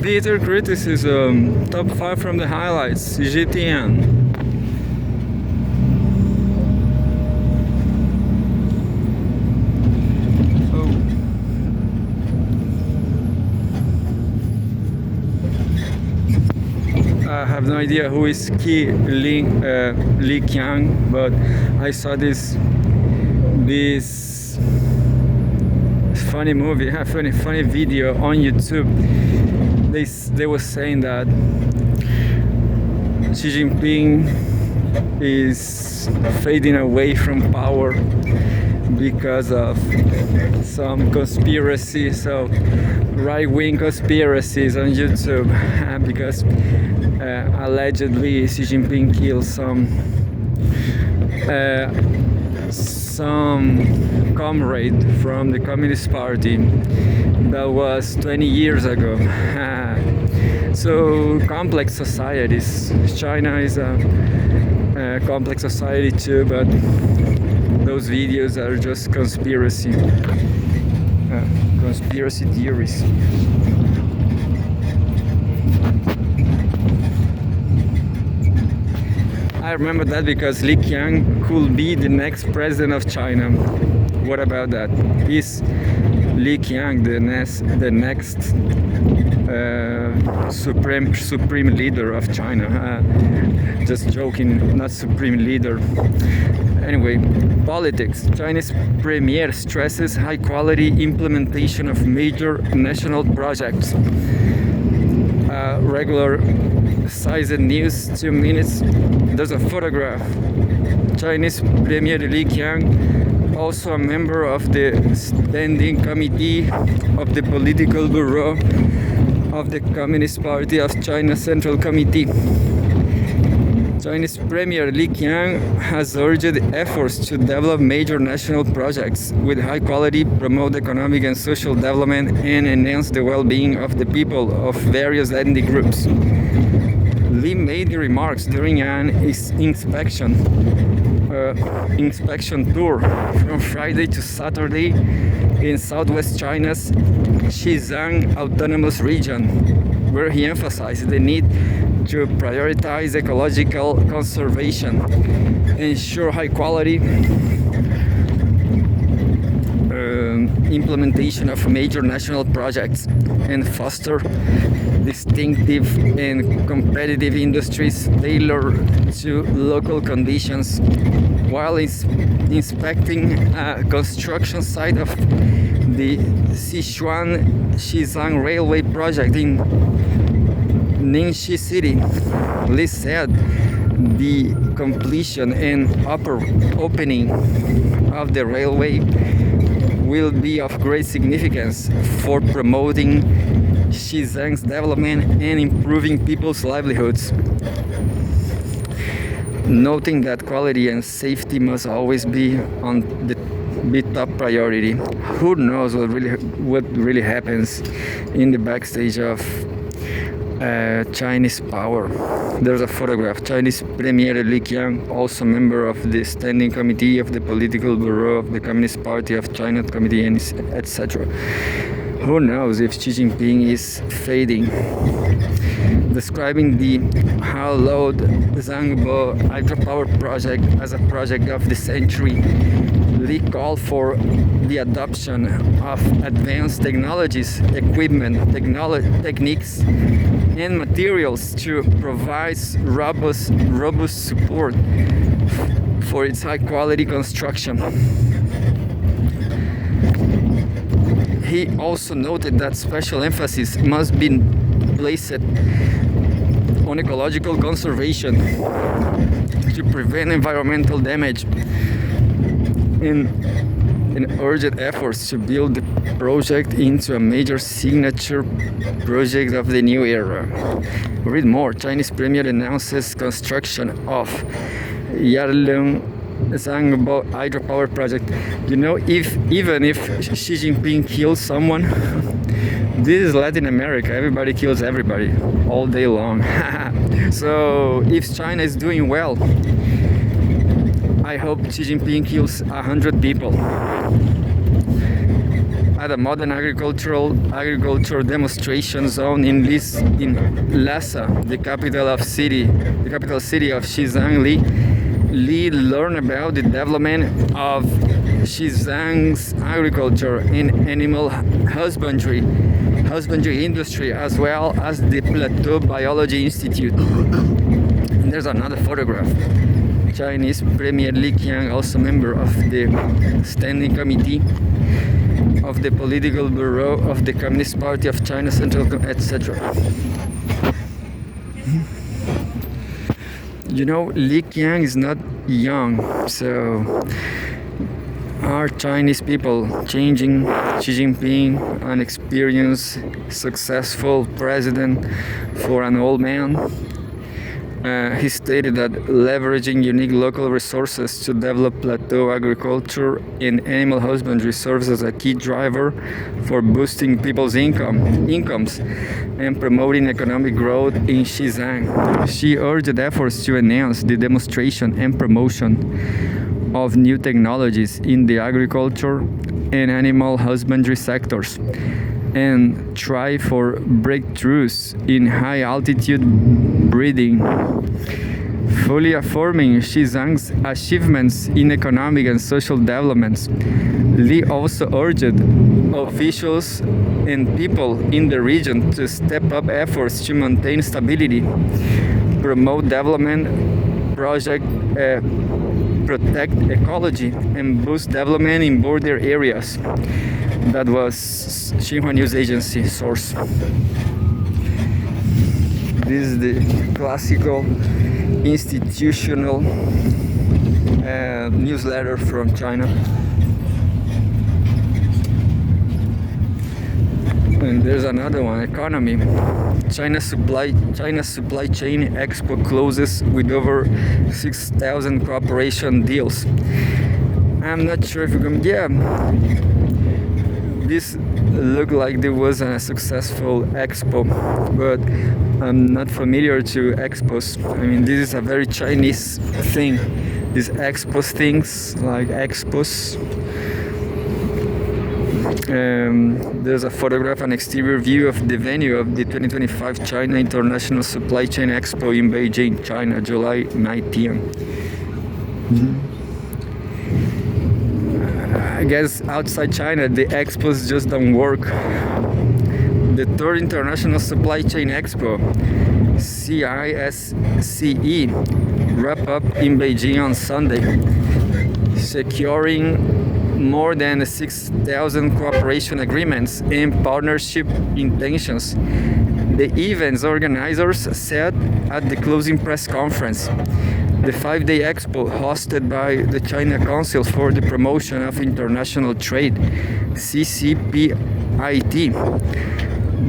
Bitter criticism. Top 5 from the highlights. Cgtn. I have no idea who is Li Qiang, but I saw this funny movie, funny video on YouTube. They were saying that Xi Jinping is fading away from power because of some conspiracy, so right-wing conspiracies on YouTube, because allegedly Xi Jinping killed some comrade from the Communist Party. That was 20 years ago. So complex societies. China is a complex society too, but those videos are just conspiracy theories. I remember that because Li Qiang could be the next president of China. What about that? Is Li Qiang the next supreme leader of China? Just joking, not supreme leader. Anyway, politics. Chinese premier stresses high quality implementation of major national projects. Regular sized news, 2 minutes. There's a photograph. Chinese Premier Li Qiang, also a member of the Standing Committee of the Political Bureau of the Communist Party of China Central Committee. Chinese Premier Li Qiang has urged efforts to develop major national projects with high quality, promote economic and social development, and enhance the well-being of the people of various ethnic groups. Li made the remarks during an inspection tour from Friday to Saturday in southwest China's Xizang Autonomous Region, where he emphasized the need to prioritize ecological conservation, ensure high quality implementation of major national projects, and foster distinctive and competitive industries tailored to local conditions, while inspecting a construction site of the Sichuan-Xizang Railway project in Ningxi City. Li said the completion and opening of the railway will be of great significance for promoting Xizang's development and improving people's livelihoods, noting that quality and safety must always be top priority. Who knows what really happens in the backstage of Chinese power. There's a photograph. Chinese Premier Li Qiang, also member of the Standing Committee of the Political Bureau of the Communist Party of China Committee, and etc. Who knows if Xi Jinping is fading? Describing the hallowed Zhangbo hydropower project as a project of the century, Li called for the adoption of advanced technologies, equipment, techniques, and materials to provide robust support for its high-quality construction. He also noted that special emphasis must be placed on ecological conservation to prevent environmental damage, and urged efforts to build the project into a major signature project of the new era. Read more. Chinese Premier announces construction of Yarlung Zhangbo hydropower project. You know, even if Xi Jinping kills someone, this is Latin America. Everybody kills everybody all day long. So if China is doing well, I hope Xi Jinping kills 100 people. at a modern agricultural demonstration zone in Lhasa, the capital city of Xizang. Li learned about the development of Xizang's agriculture and animal husbandry industry, as well as the Plateau Biology Institute. And there's another photograph. Chinese Premier Li Qiang, also member of the Standing Committee of the Political Bureau of the Communist Party of China, etc. You know, Li Qiang is not young, so are Chinese people changing Xi Jinping, an experienced, successful president, for an old man? He stated that leveraging unique local resources to develop plateau agriculture and animal husbandry serves as a key driver for boosting people's incomes and promoting economic growth in Xizang. She urged efforts to enhance the demonstration and promotion of new technologies in the agriculture and animal husbandry sectors, and try for breakthroughs in high-altitude breeding. Fully affirming Xizang's achievements in economic and social developments, Li also urged officials and people in the region to step up efforts to maintain stability, promote development projects, protect ecology, and boost development in border areas. That was Xinhua News Agency source. This is the classical institutional newsletter from China. And there's another one, economy. China's supply chain expo closes with over 6,000 cooperation deals. I'm not sure if you can. Yeah, this looked like there was a successful expo, but I'm not familiar to expos. I mean, this is a very Chinese thing. These expos things, like expos. There's a photograph, an exterior view of the venue of the 2025 China International Supply Chain Expo in Beijing, China, July 19. I guess outside China, the expos just don't work. The third International Supply Chain Expo, CISCE, wrapped up in Beijing on Sunday, securing more than 6,000 cooperation agreements and partnership intentions, the event's organizers said at the closing press conference. The 5-day expo, hosted by the China Council for the Promotion of International Trade, CCPIT,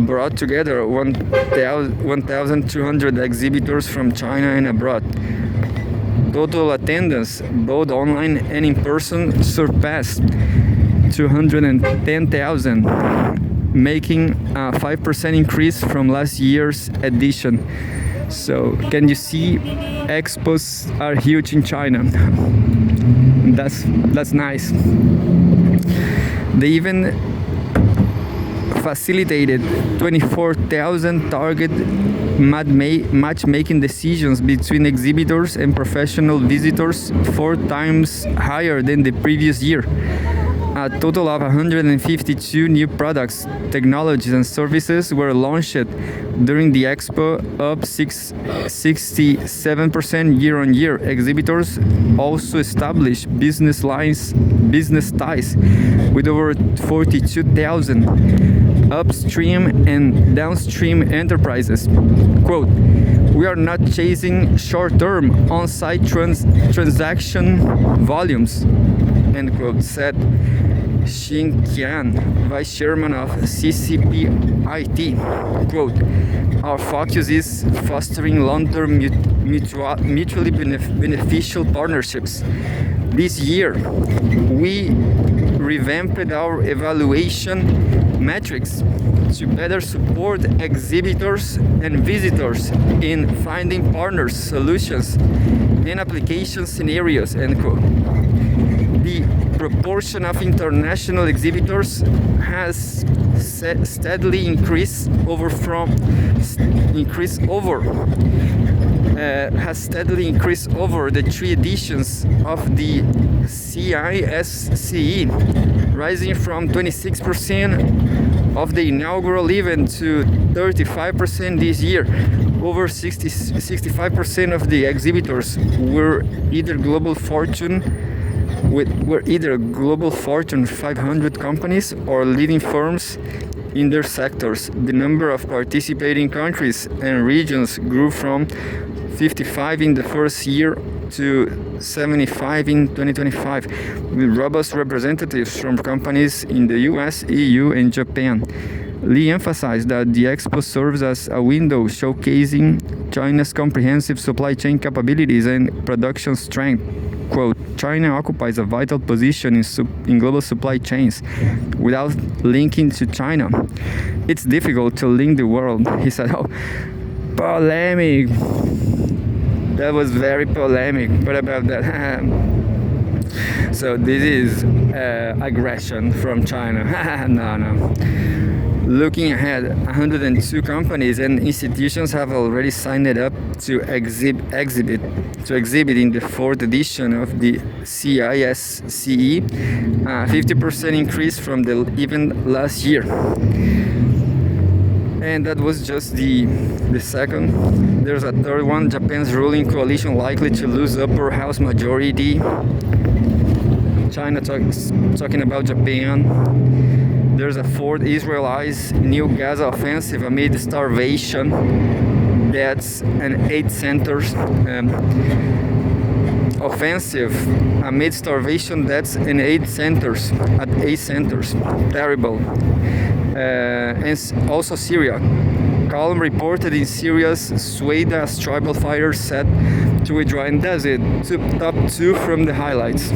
brought together 1,200 exhibitors from China and abroad. Total attendance, both online and in person, surpassed 210,000, making a 5% increase from last year's edition. So, can you see, expos are huge in China. That's nice. They even facilitated 24,000 target matchmaking decisions between exhibitors and professional visitors, 4 times higher than the previous year. A total of 152 new products, technologies, and services were launched during the expo, up 67% year-on-year. Exhibitors also established business ties with over 42,000 upstream and downstream enterprises. Quote, "We are not chasing short-term on-site transaction volumes," end quote, said Xin Qian, vice chairman of CCPIT. Quote, "Our focus is fostering long-term mutually beneficial partnerships. This year, we revamped our evaluation metrics to better support exhibitors and visitors in finding partners, solutions, and application scenarios," end quote. The proportion of international exhibitors has steadily increased over the 3 editions of the CISCE, rising from 26% of the inaugural event to 35% this year. Over 65% of the exhibitors were either global Fortune 500 companies or leading firms in their sectors. The number of participating countries and regions grew from 55 in the first year to 75 in 2025, with robust representatives from companies in the US, EU, and Japan. Lee emphasized that the expo serves as a window showcasing China's comprehensive supply chain capabilities and production strength. Quote, China occupies a vital position in global supply chains. Without linking to China, it's difficult to link the world. He said, oh, polemic. That was very polemic. What about that? So this is aggression from China. No. Looking ahead, 102 companies and institutions have already signed up to exhibit in the 4th edition of the CISCE, a 50% increase from the event last year. And that was just the second. There's a third one, Japan's ruling coalition likely to lose upper house majority. China talking about Japan. There's a fourth, Israel's new Gaza offensive amid starvation. That's an 8 centers offensive amid starvation. That's in 8 centers at 8 centers. Terrible. And also Syria. Column reported in Syria's Sueda tribal fighters set to withdraw, and that's it. Top 2 from the highlights.